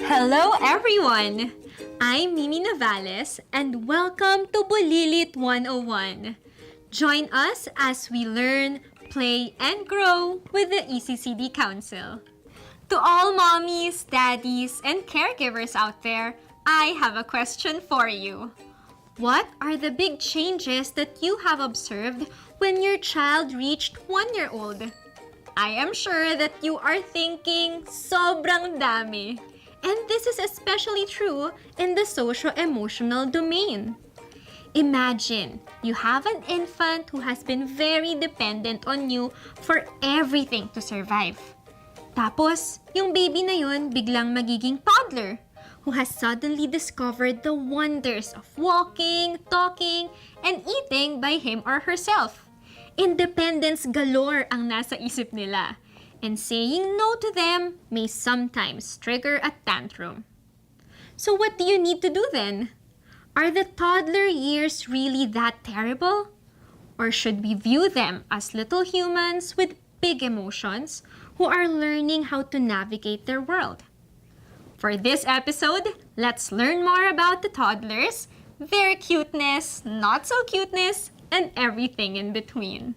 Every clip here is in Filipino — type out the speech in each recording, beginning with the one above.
Hello everyone! I'm Mimi Navales and welcome to Bulilit 101. Join us as we learn, play, and grow with the ECCD Council. To all mommies, daddies, and caregivers out there, I have a question for you. What are the big changes that you have observed when your child reached 1-year-old? I am sure that you are thinking, sobrang dami. And this is especially true in the socio-emotional domain. Imagine, you have an infant who has been very dependent on you for everything to survive. Tapos, yung baby na yun biglang magiging toddler who has suddenly discovered the wonders of walking, talking, and eating by him or herself. Independence galore ang nasa isip nila. And saying no to them may sometimes trigger a tantrum. So what do you need to do then? Are the toddler years really that terrible? Or should we view them as little humans with big emotions who are learning how to navigate their world? For this episode, let's learn more about the toddlers, their cuteness, not so cuteness, and everything in between.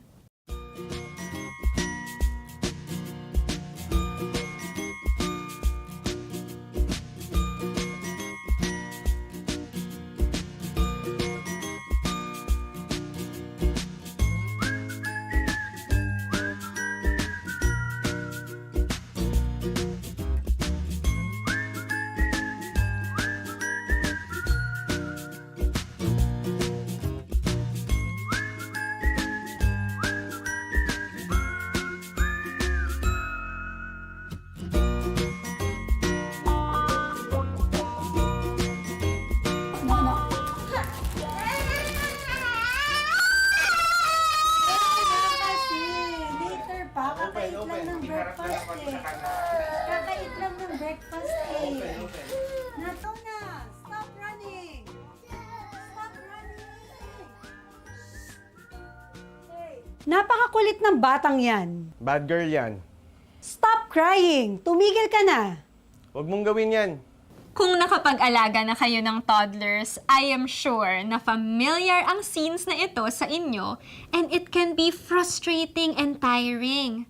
Kakait lang ng breakfast eh. Nato na! Stop running! Stop running! Hey. Napakakulit ng batang yan. Bad girl yan. Stop crying! Tumigil ka na! Huwag mong gawin yan. Kung nakapag-alaga na kayo ng toddlers, I am sure na familiar ang scenes na ito sa inyo and it can be frustrating and tiring.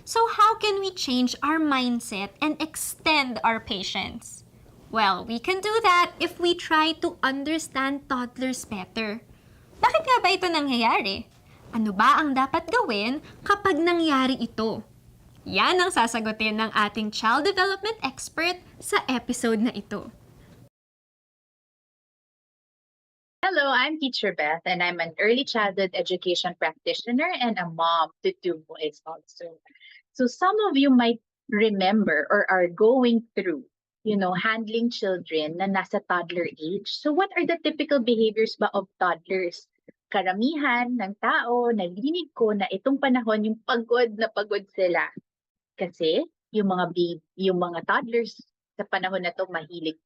So how can we change our mindset and extend our patience? Well, we can do that if we try to understand toddlers better. Bakit nga ba ito nangyayari? Ano ba ang dapat gawin kapag nangyari ito? Yan ang sasagutin ng ating child development expert sa episode na ito. Hello, I'm Teacher Beth, and I'm an early childhood education practitioner and a mom to 2 boys also. So some of you might remember or are going through, handling children na nasa toddler age. So what are the typical behaviors ba of toddlers? Karamihan ng tao, narinig ko na itong panahon yung pagod na pagod sila. Kasi yung mga toddlers sa panahon na to mahilig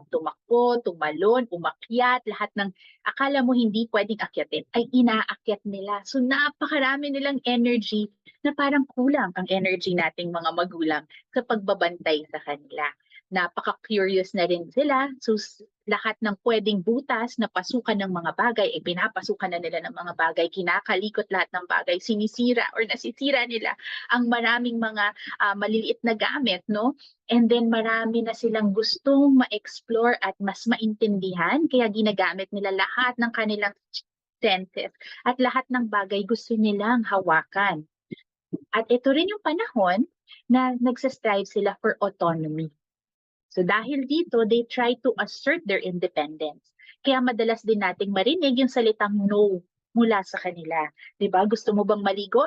tumakbo, tumalon, umakyat, lahat ng akala mo hindi pwedeng akyatin ay inaakyat nila. So napakarami nilang energy na parang kulang ang energy nating mga magulang sa pagbabantay sa kanila. Napaka-curious na rin sila. So lahat ng pwedeng butas na pasukan ng mga bagay, pinapasukan na nila ng mga bagay, kinakalikot lahat ng bagay, sinisira or nasisira nila ang maraming mga maliliit na gamit, no? And then marami na silang gustong ma-explore at mas maintindihan, kaya ginagamit nila lahat ng kanilang senses at lahat ng bagay gusto nilang hawakan. At ito rin yung panahon na nagsastrive sila for autonomy. So dahil dito, they try to assert their independence. Kaya madalas din nating marinig yung salitang no mula sa kanila. Diba? Gusto mo bang maligo?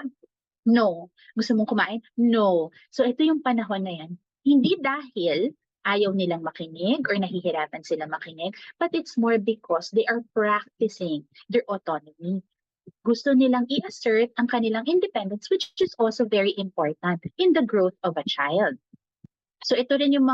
No. Gusto mong kumain? No. So ito yung panahon na yan. Hindi dahil ayaw nilang makinig or nahihirapan sila makinig, but it's more because they are practicing their autonomy. Gusto nilang i-assert ang kanilang independence, which is also very important in the growth of a child. So ito rin yung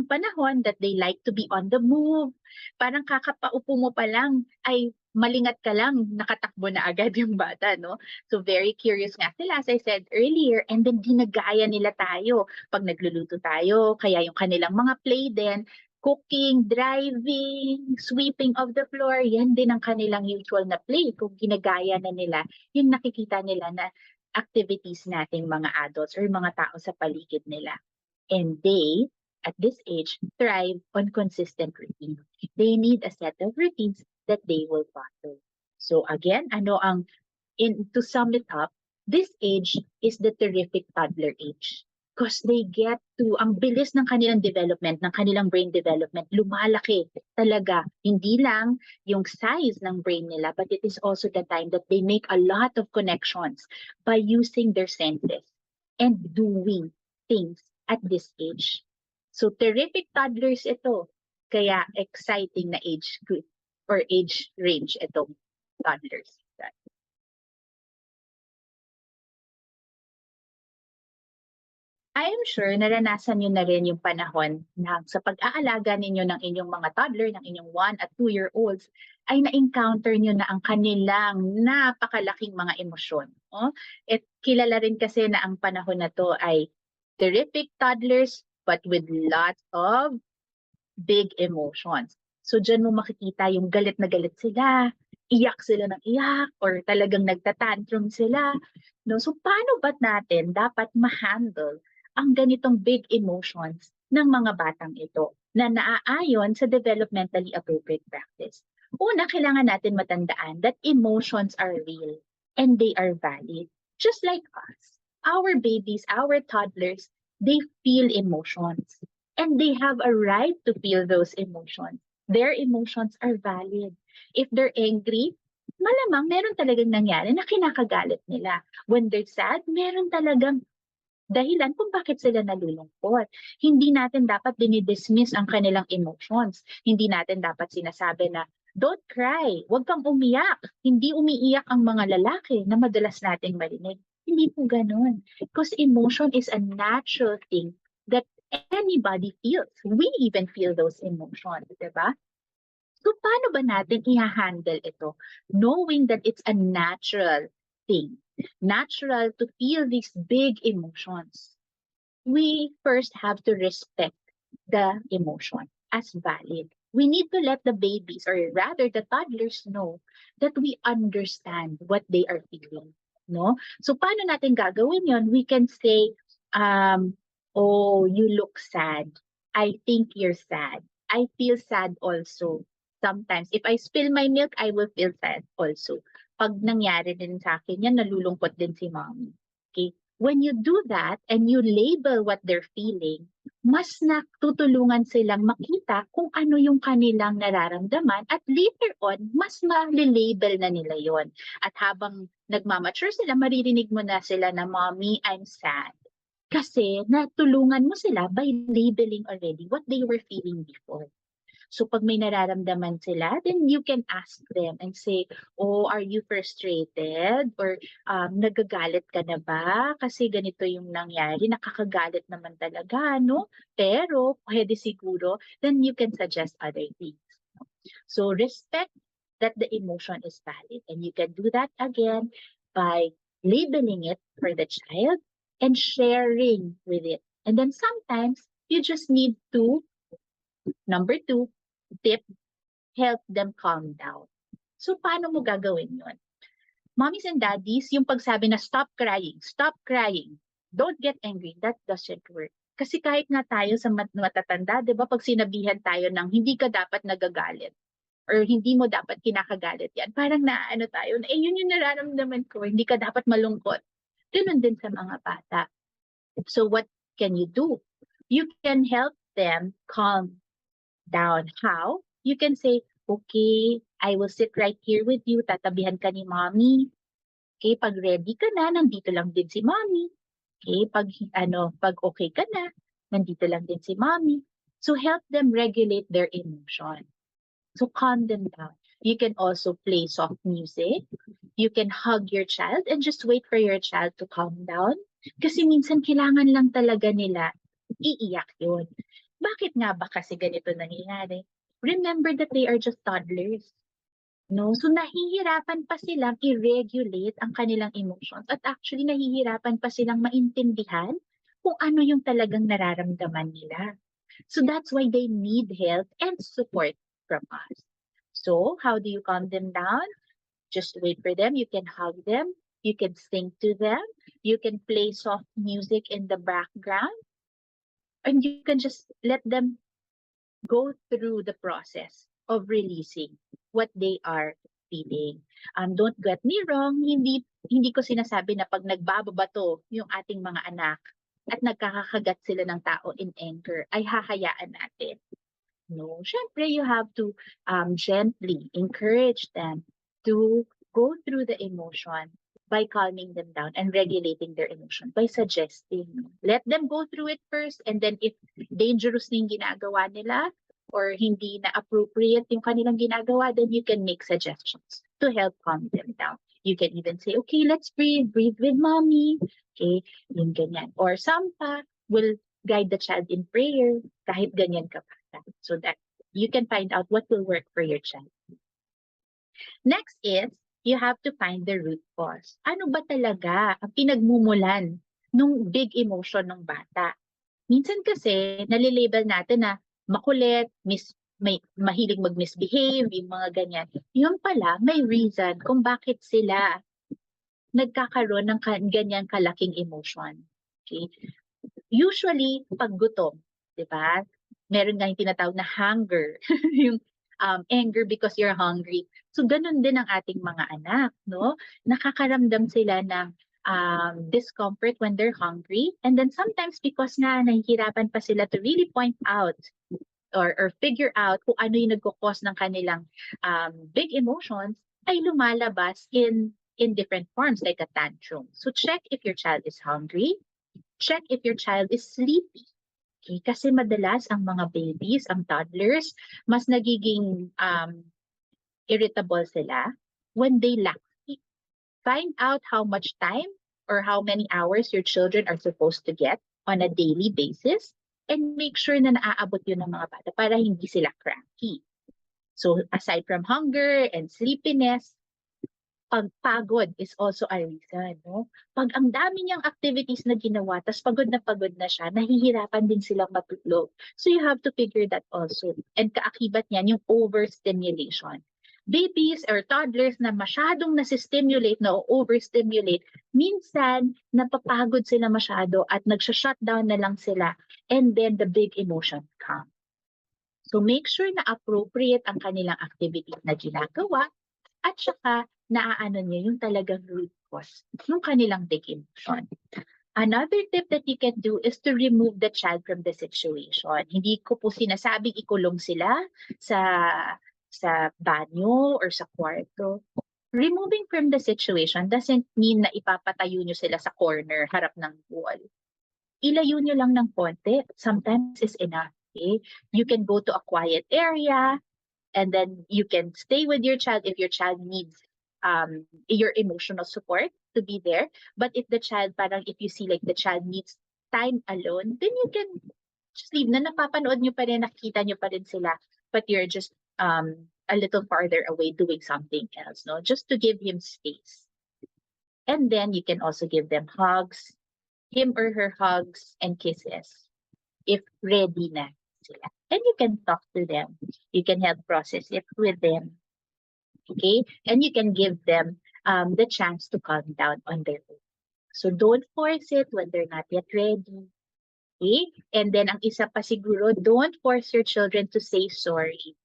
panahon that they like to be on the move. Parang kakapaupo mo pa lang ay malingat ka lang, nakatakbo na agad yung bata, no? So very curious nga sila, as I said earlier, and then ginagaya nila tayo. Pag nagluluto tayo, kaya yung kanilang mga play din, cooking, driving, sweeping of the floor, yan din ang kanilang usual na play. Kung ginagaya na nila, yung nakikita nila na activities nating mga adults or mga tao sa paligid nila. And they, at this age, thrive on consistent routine. They need a set of routines that they will follow. So again, to sum it up, this age is the terrific toddler age. Because they get to, ang bilis ng kanilang development, ng kanilang brain development, lumalaki talaga. Hindi lang yung size ng brain nila, but it is also the time that they make a lot of connections by using their senses and doing things at this age. So terrific toddlers ito. Kaya exciting na age group or age range itong toddlers. I am sure naranasan nyo na rin yung panahon na sa pag-aalaga ninyo ng inyong mga toddler, ng inyong 1 at 2-year-olds, ay na-encounter nyo na ang kanilang napakalaking mga emosyon. Oh? At kilala rin kasi na ang panahon na to ay terrific toddlers but with lots of big emotions. So dyan mo makikita yung galit na galit sila, iyak sila ng iyak, or talagang nagtatantrum sila. No? So paano ba natin dapat ma-handle ang ganitong big emotions ng mga batang ito na naaayon sa developmentally appropriate practice? Una, kailangan natin matandaan that emotions are real and they are valid. Just like us, our babies, our toddlers, they feel emotions and they have a right to feel those emotions. Their emotions are valid. If they're angry, malamang meron talagang nangyari na kinakagalit nila. When they're sad, meron talagang dahilan kung bakit sila nalulungkot. Hindi natin dapat dinidismiss ang kanilang emotions. Hindi natin dapat sinasabi na, don't cry, huwag kang umiyak. Hindi umiiyak ang mga lalaki na madalas nating marinig. Hindi po ganun. Because emotion is a natural thing that anybody feels. We even feel those emotions, diba? So paano ba natin i-handle ito? Knowing that it's a natural thing. Natural to feel these big emotions. We first have to respect the emotion as valid. We need to let the babies, or rather the toddlers, know that we understand what they are feeling. No? So paano natin gagawin yon? We can say, oh, you look sad. I think you're sad. I feel sad also. Sometimes, if I spill my milk, I will feel sad also. Pag nangyari din sa akin yan, nalulungkot din si mommy. Okay? When you do that and you label what they're feeling, mas natutulungan silang makita kung ano yung kanilang nararamdaman at later on, mas ma-label na nila yon. At habang nagmamature sila, maririnig mo na sila na, Mommy, I'm sad. Kasi natulungan mo sila by labeling already what they were feeling before. So pag may nararamdaman sila, then you can ask them and say, oh, are you frustrated? Or nagagalit ka na ba? Kasi ganito yung nangyari, nakakagalit naman talaga, no? Pero pwede siguro, then you can suggest other things. So respect that the emotion is valid. And you can do that again by labeling it for the child and sharing with it. And then sometimes you just need to, number 2, tip, help them calm down. So, paano mo gagawin yun? Mommies and daddies, yung pagsabi na stop crying, don't get angry, that doesn't work. Kasi kahit nga tayo sa matatanda, di ba, pag sinabihan tayo ng hindi ka dapat nagagalit or hindi mo dapat kinakagalit yan, parang naano tayo, yun yung nararamdaman ko, hindi ka dapat malungkot. Ganun din sa mga bata. So, what can you do? You can help them calm down. How? You can say, okay, I will sit right here with you. Tatabihan ka ni mommy. Okay, pag ready ka na, nandito lang din si mommy. Okay, pag okay ka na, nandito lang din si mommy. So help them regulate their emotion. So calm them down. You can also play soft music. You can hug your child and just wait for your child to calm down. Kasi minsan kailangan lang talaga nila iiyak yun. Bakit nga ba kasi ganito nangyayari? Remember that they are just toddlers. No? So nahihirapan pa silang i-regulate ang kanilang emotions at actually nahihirapan pa silang maintindihan kung ano yung talagang nararamdaman nila. So that's why they need help and support from us. So how do you calm them down? Just wait for them. You can hug them. You can sing to them. You can play soft music in the background. And you can just let them go through the process of releasing what they are feeling. Don't get me wrong, hindi ko sinasabi na pag nagbababato yung ating mga anak at nagkakagat sila ng tao in anger, ay hahayaan natin. No, syempre you have to gently encourage them to go through the emotion by calming them down and regulating their emotion by suggesting. Let them go through it first, and then if dangerous na yung ginagawa nila or hindi na appropriate yung kanilang ginagawa, then you can make suggestions to help calm them down. You can even say, okay, let's breathe with mommy. Okay, yung ganyan. Or some pa will guide the child in prayer kahit ganyan ka pa. So that you can find out what will work for your child. Next is, you have to find the root cause. Ano ba talaga ang pinagmumulan nung big emotion ng bata? Minsan kasi, nalilabel natin na makulit, may mahilig mag-misbehave, yung mga ganyan. Yung pala, may reason kung bakit sila nagkakaroon ng ganyan kalaking emotion. Okay? Usually, pag gutom, di ba? Meron nga yung tinatawag na hunger, yung anger because you're hungry. So, ganun din ang ating mga anak, no? Nakakaramdam sila ng discomfort when they're hungry. And then sometimes because nga nahihirapan pa sila to really point out or figure out kung ano yung nagkukos ng kanilang big emotions, ay lumalabas in different forms like a tantrum. So, check if your child is hungry. Check if your child is sleepy. Okay? Kasi madalas ang mga babies, ang toddlers, mas nagiging irritable sila when they lack sleep. Find out how much time or how many hours your children are supposed to get on a daily basis and make sure na naaabot yun ng mga bata para hindi sila cranky. So aside from hunger and sleepiness, pagpagod is also a reason, no? Pag ang dami niyang activities na ginawa, tas pagod na siya, nahihirapan din silang matulog. So you have to figure that also. And kaakibat niyan yung overstimulation. Babies or toddlers na masyadong nasi-stimulate na o overstimulate, minsan napapagod sila masyado at nagsha-shutdown na lang sila and then the big emotion come. So make sure na appropriate ang kanilang activity na ginagawa at saka naaano niya yung talagang root cause ng kanilang big emotion. Another tip that you can do is to remove the child from the situation. Hindi ko po sinasabing ikulong sila sa banyo or sa kwarto. Removing from the situation doesn't mean na ipapatayo nyo sila sa corner, harap ng wall. Ilayo nyo lang ng konti. Sometimes is enough. Okay? You can go to a quiet area and then you can stay with your child if your child needs your emotional support to be there. But if the child, parang if you see like the child needs time alone, then you can just leave na napapanood nyo pa rin, nakita nyo pa rin sila, but you're just a little farther away doing something else, no? Just to give him space. And then you can also give them hugs, him or her hugs and kisses if ready na sila. And you can talk to them. You can help process it with them. Okay? And you can give them the chance to calm down on their own. So don't force it when they're not yet ready. Okay? And then ang isa pa siguro, don't force your children to say sorry.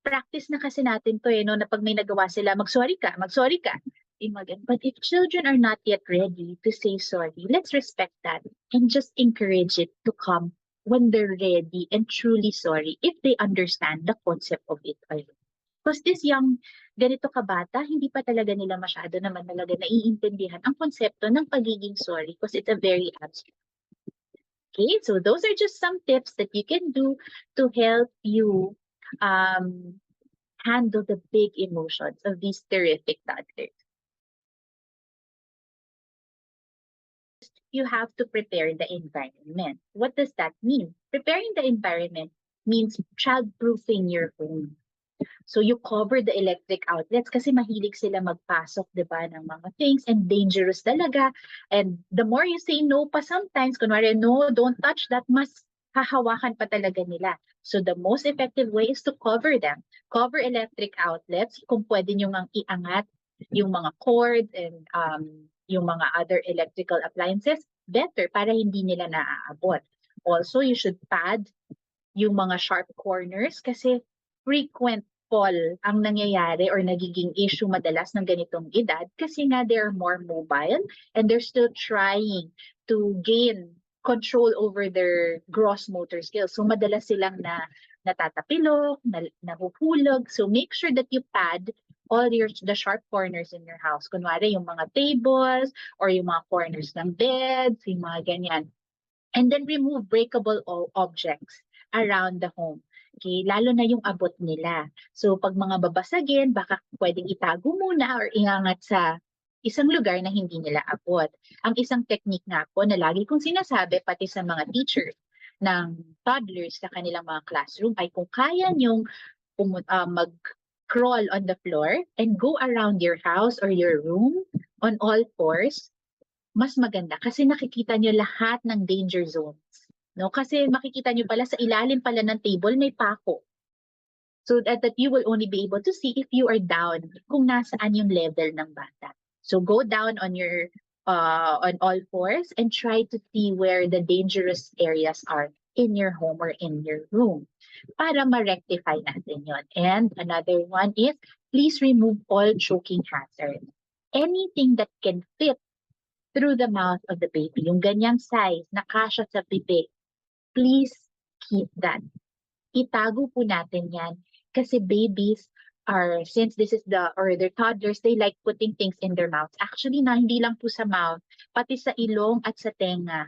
Practice na kasi natin to no, na pag may nagawa sila, mag-sorry ka. But if children are not yet ready to say sorry, let's respect that and just encourage it to come when they're ready and truly sorry if they understand the concept of it already. Because this young, ganito kabata, hindi pa talaga nila masyado naman talaga naiintindihan ang konsepto ng pagiging sorry because it's a very abstract. Okay, so those are just some tips that you can do to help you handle the big emotions of these terrific toddlers. You have to prepare the environment. What does that mean? Preparing the environment means child-proofing your home. So you cover the electric outlets kasi mahilig sila magpasok, di ba, ng mga things and dangerous talaga. And the more you say no pa sometimes, kunwari, no, don't touch that, mas hahawakan pa talaga nila. So the most effective way is to cover them. Cover electric outlets. Kung pwede nyo ngang iangat yung mga cord and yung mga other electrical appliances, better para hindi nila naaabot. Also, you should pad yung mga sharp corners kasi frequent fall ang nangyayari or nagiging issue madalas ng ganitong edad kasi nga they're more mobile and they're still trying to gain control over their gross motor skills. So madalas silang natatapilok, nahuhulog. So make sure that you pad all the sharp corners in your house. Kunwari yung mga tables or yung mga corners ng beds, yung mga ganyan. And then remove breakable objects around the home. Okay, lalo na yung abot nila. So pag mga babasagin, baka pwedeng itago muna or ingangat sa isang lugar na hindi nila abot. Ang isang technique nga po na lagi kong sinasabi pati sa mga teachers ng toddlers sa kanilang mga classroom ay kung kaya nyong mag-crawl on the floor and go around your house or your room on all fours, mas maganda kasi nakikita nyo lahat ng danger zones. No? Kasi makikita nyo pala sa ilalim pala ng table may pako. So that you will only be able to see if you are down kung nasaan yung level ng bata. So go down on your on all fours and try to see where the dangerous areas are in your home or in your room para ma-rectify natin yon. And another one is please remove all choking hazards. Anything that can fit through the mouth of the baby, yung ganyang size na kasya sa bibig, please keep that. Itago po natin yan kasi babies are, since this is they're toddlers, they like putting things in their mouths. Actually, hindi lang po sa mouth, pati sa ilong at sa tenga.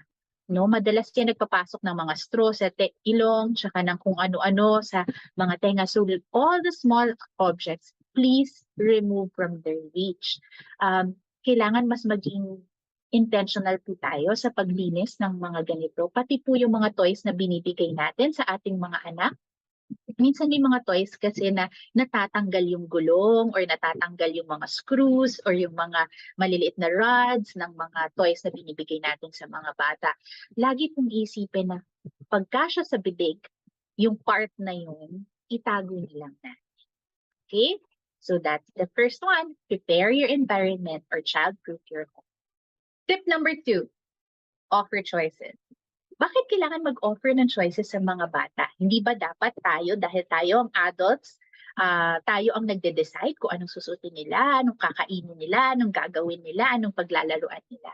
No, madalas yan nagpapasok ng mga straw sa ilong, tsaka ng kung ano-ano sa mga tenga. So all the small objects, please remove from their reach. Kailangan mas maging intentional po tayo sa paglinis ng mga ganito. Pati po yung mga toys na binibigay natin sa ating mga anak. Minsan may mga toys kasi na natatanggal yung gulong or natatanggal yung mga screws or yung mga maliliit na rods ng mga toys na binibigay natin sa mga bata. Lagi pong isipin na pagkasya sa bibig, yung part na yun, itago nilang natin. Okay? So that's the first one. Prepare your environment or child-proof your home. Tip number 2, offer choices. Bakit kailangan mag-offer ng choices sa mga bata? Hindi ba dapat tayo, dahil tayo ang adults, tayo ang nagde-decide kung anong susutin nila, anong kakainin nila, anong gagawin nila, anong paglalaruan nila?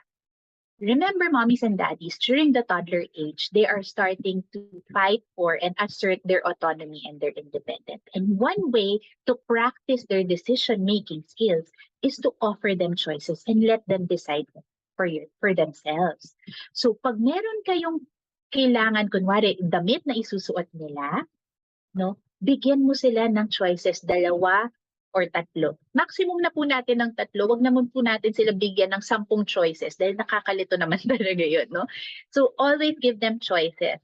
Remember, mommies and daddies, during the toddler age, they are starting to fight for and assert their autonomy and their independence. And one way to practice their decision-making skills is to offer them choices and let them decide for themselves. So pag meron kayong kailangan, kunwari, damit na isusuot nila, no, bigyan mo sila ng choices, 2 or 3. Maximum na po natin ng 3, wag naman po natin sila bigyan ng 10 choices dahil nakakalito naman talaga yun, no? So always give them choices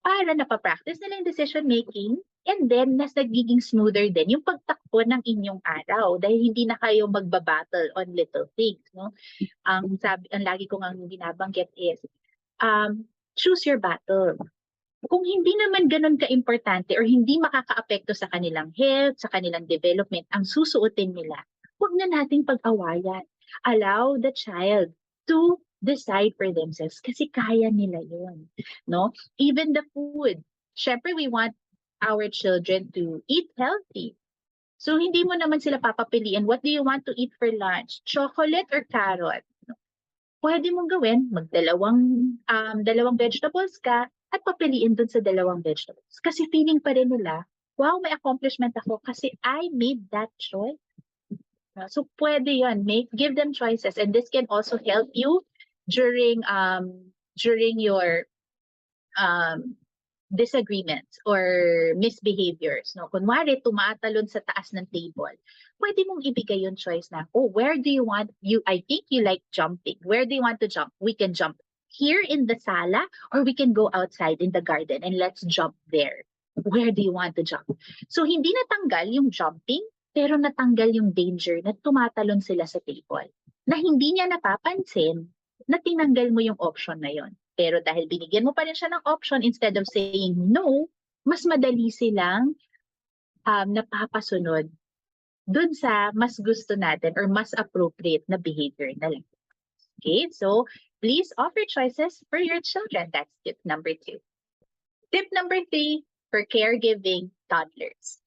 para napapractice nila yung decision making and then mas nagiging smoother din yung pagtakbo ng inyong araw dahil hindi na kayo magbabattle on little things, no? Ang lagi ko ang binabanggit is choose your battle. Kung hindi naman ganun ka-importante or hindi makakaapekto sa kanilang health, sa kanilang development, ang susuotin nila, huwag na nating pag-awayan. Allow the child to decide for themselves kasi kaya nila yun. No? Even the food. Syempre, we want our children to eat healthy. So, hindi mo naman sila papapiliin, what do you want to eat for lunch? Chocolate or carrot? Pwede mong gawin, dalawang vegetables ka at papiliin dun sa 2 vegetables. Kasi feeling pa rin nila, wow, may accomplishment ako kasi I made that choice. So pwede yun, give them choices, and this can also help you during your disagreements or misbehaviors. No? Kunwari, tumatalon sa taas ng table. Pwede mong ibigay yung choice na, where do you want, I think you like jumping. Where do you want to jump? We can jump here in the sala or we can go outside in the garden and let's jump there. Where do you want to jump? So hindi natanggal yung jumping, pero natanggal yung danger na tumatalon sila sa table. Na hindi niya napapansin na tinanggal mo yung option na yon. Pero dahil binigyan mo pa rin siya ng option, instead of saying no, mas madali silang napapasunod dun sa mas gusto natin or mas appropriate na behavior na lang. Okay, so please offer choices for your children. That's tip number 2. Tip number 3 for caregiving toddlers.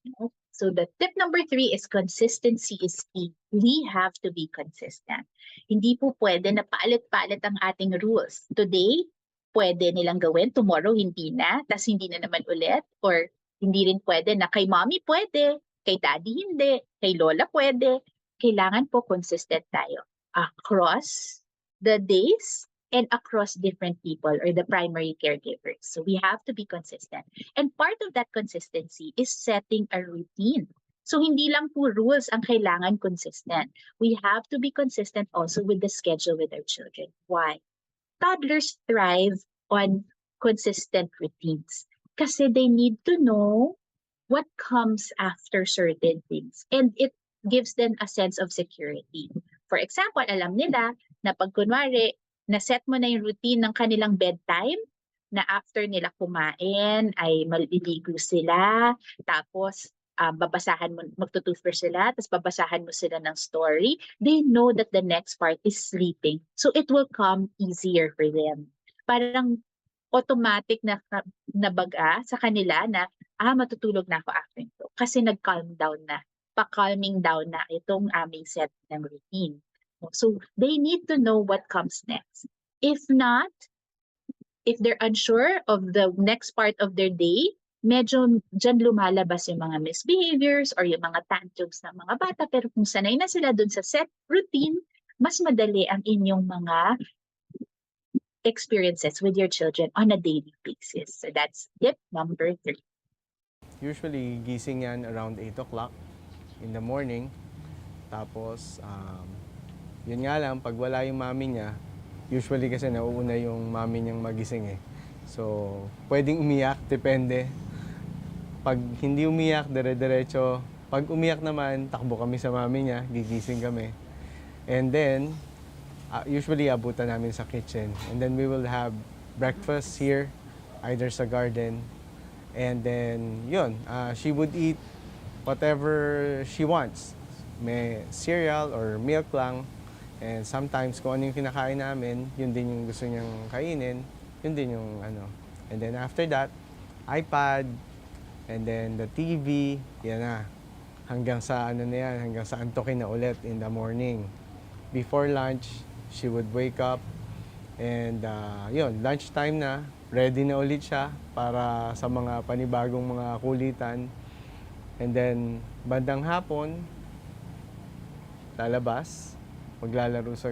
So the tip number 3 is consistency is key. We have to be consistent. Hindi po pwede na paalit-palit ang ating rules. Today, pwede nilang gawin. Tomorrow, hindi na. Tas hindi na naman ulit. Or hindi rin pwede na kay mommy pwede, kay daddy hindi, kay lola pwede. Kailangan po consistent tayo across the days and across different people or the primary caregivers. So we have to be consistent. And part of that consistency is setting a routine. So hindi lang po rules ang kailangan consistent. We have to be consistent also with the schedule with our children. Why? Toddlers thrive on consistent routines kasi they need to know what comes after certain things. And it gives them a sense of security. For example, alam nila na pag kunwari, na-set mo na yung routine ng kanilang bedtime, na after nila kumain ay maliligo sila, tapos babasahan mo, magtutoothbrush sila, tapos babasahan mo sila ng story, they know that the next part is sleeping. So it will come easier for them. Parang automatic na nabaga sa kanila na, matutulog na ako after ito. Kasi nag-calm down na, pa-calming down na itong aming set ng routine. So they need to know what comes next. If not, if they're unsure of the next part of their day, medyo dyan lumalabas yung mga misbehaviors or yung mga tantrums ng mga bata. Pero kung sanay na sila dun sa set routine, mas madali ang inyong mga experiences with your children on a daily basis. So that's tip number 3. Usually, gising yan around 8 o'clock in the morning. Tapos, yun nga lang, pag wala yung mami niya, usually kasi nauuna yung mami niyang magising eh. So, pwedeng umiyak, depende. Pag hindi umiyak, dire-diretso. Pag umiyak naman, takbo kami sa mami niya, gigising kami. And then, usually abutan namin sa kitchen. And then we will have breakfast here, either sa garden. And then, yun, she would eat whatever she wants. May cereal or milk lang. And sometimes, kung ano yung kinakain namin, yun din yung gusto niyang kainin, yun din yung ano. And then after that, iPad, and then the TV, yan na. Hanggang sa ano na yan, hanggang sa antokin na ulit in the morning. Before lunch, she would wake up, and yun, lunchtime na, ready na ulit siya para sa mga panibagong mga kulitan. And then, bandang hapon, lalabas, maglalaro sa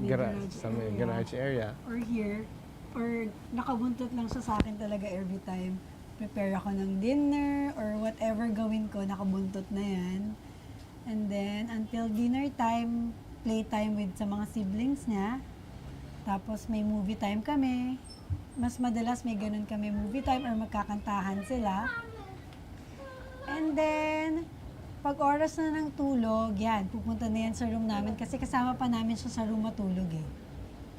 may garage may area. garage area. Or here, or nakabuntot lang siya sa akin talaga every time. Prepare ako ng dinner or whatever gawin ko, nakabuntot na yan. And then, until dinner time, playtime with sa mga siblings niya. Tapos may movie time kami. Mas madalas may ganun kami movie time or magkakantahan sila. And then, pag oras na ng tulog, yan, pupunta na yan sa room namin kasi kasama pa namin siya sa room matulog eh.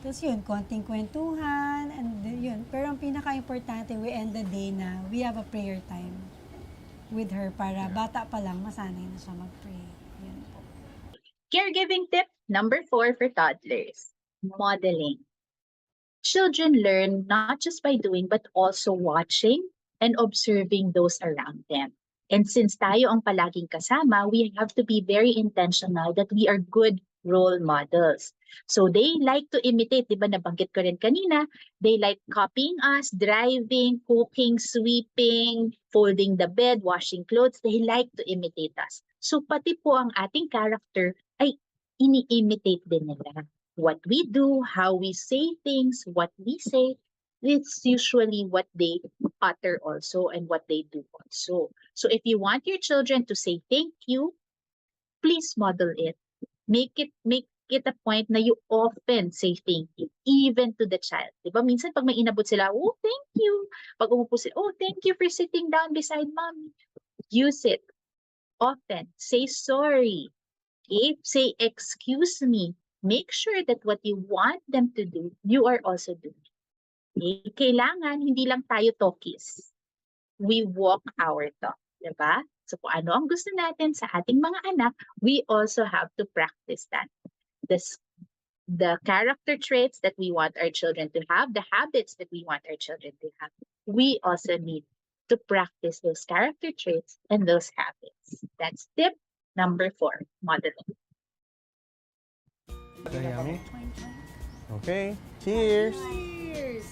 Tapos yun, konting kwentuhan, and yun. Pero ang pinaka-importante, we end the day na we have a prayer time with her para bata pa lang, masanay na siya mag-pray. Yun po. Caregiving tip number 4 for toddlers, modeling. Children learn not just by doing, but also watching and observing those around them. And since tayo ang palaging kasama, we have to be very intentional that we are good role models. So they like to imitate, di ba nabanggit ko rin kanina, they like copying us, driving, cooking, sweeping, folding the bed, washing clothes, they like to imitate us. So pati po ang ating character ay ini-imitate din nila. What we do, how we say things, what we say, it's usually what they utter also and what they do also. So if you want your children to say thank you, please model it. Make it a point na you often say thank you, even to the child. Diba? Minsan pag may inabot sila, oh, thank you. Pag umupo sila, oh, thank you for sitting down beside mommy. Use it often. Say sorry. Okay? Say excuse me. Make sure that what you want them to do, you are also doing. Okay? Kailangan hindi lang tayo talkies. We walk our talk. Diba? So kung ano ang gusto natin sa ating mga anak, we also have to practice that. The character traits that we want our children to have, the habits that we want our children to have, we also need to practice those character traits and those habits. That's tip number 4, modeling. Yummy. Okay, cheers. Cheers!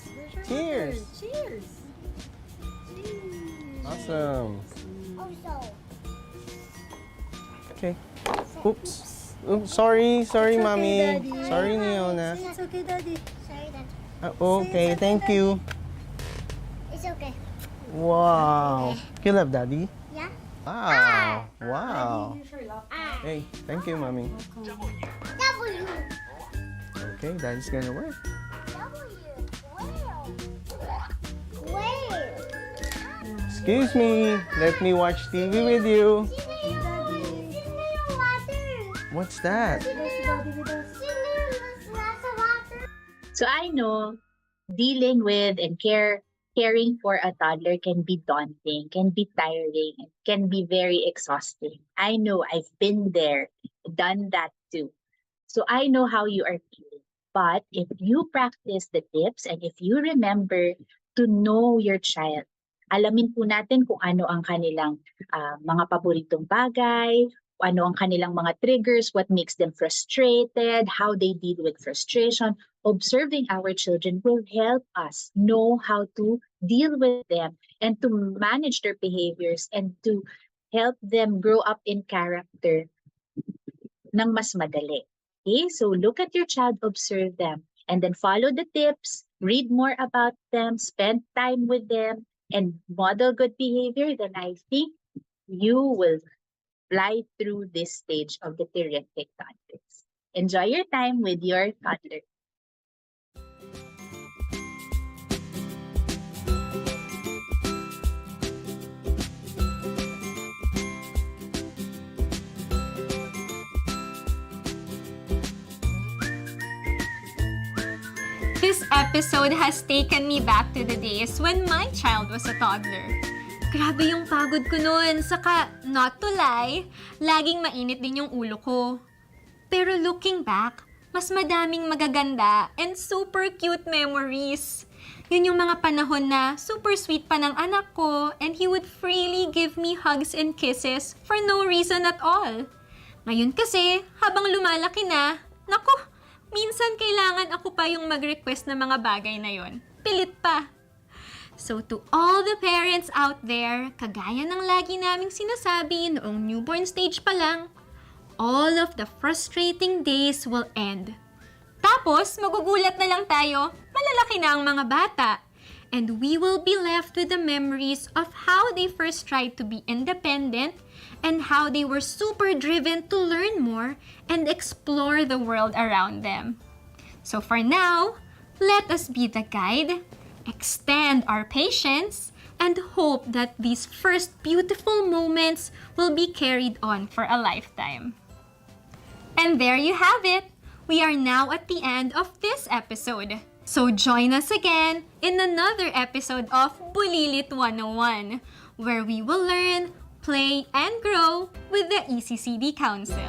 Cheers. Cheers! Awesome. Also, Okay. Oops. Oops, sorry, okay, mommy. Daddy. Sorry, Niona. It's okay, Daddy. sorry that Okay, thank you. it's okay. Wow. You love daddy? Yeah. Wow. Wow. Ah, Hey, thank you, mommy. W. Okay, daddy's gonna work. Whale. Whale. Excuse me. Let me watch TV with you. What's that? So I know dealing with and caring for a toddler can be daunting, can be tiring, and can be very exhausting. I know I've been there, done that too. So I know how you are feeling. But if you practice the tips and if you remember to know your child, alamin po natin kung ano ang kanilang mga paboritong bagay, ano ang kanilang mga triggers, what makes them frustrated, how they deal with frustration. Observing our children will help us know how to deal with them and to manage their behaviors and to help them grow up in character ng mas madali. Okay, so look at your child, observe them, and then follow the tips, read more about them, spend time with them, and model good behavior. Then I think you will fly through this stage of the terrific toddlers. Enjoy your time with your toddler. This episode has taken me back to the days when my child was a toddler. Grabe yung pagod ko noon, saka not to lie, laging mainit din yung ulo ko. Pero looking back, mas madaming magaganda and super cute memories. Yun yung mga panahon na super sweet pa ng anak ko and he would freely give me hugs and kisses for no reason at all. Ngayon kasi, habang lumalaki na, naku, minsan kailangan ako pa yung mag-request ng mga bagay na yon. Pilit pa. So to all the parents out there, kagaya ng lagi naming sinasabi noong newborn stage pa lang, all of the frustrating days will end. Tapos, magugulat na lang tayo, malalaki na ang mga bata. And we will be left with the memories of how they first tried to be independent and how they were super driven to learn more and explore the world around them. So for now, let us be the guide, extend our patience, and hope that these first beautiful moments will be carried on for a lifetime. And there you have it. We are now at the end of this episode. So join us again in another episode of Bulilit 101, where we will learn, play, and grow with the ECCD Council.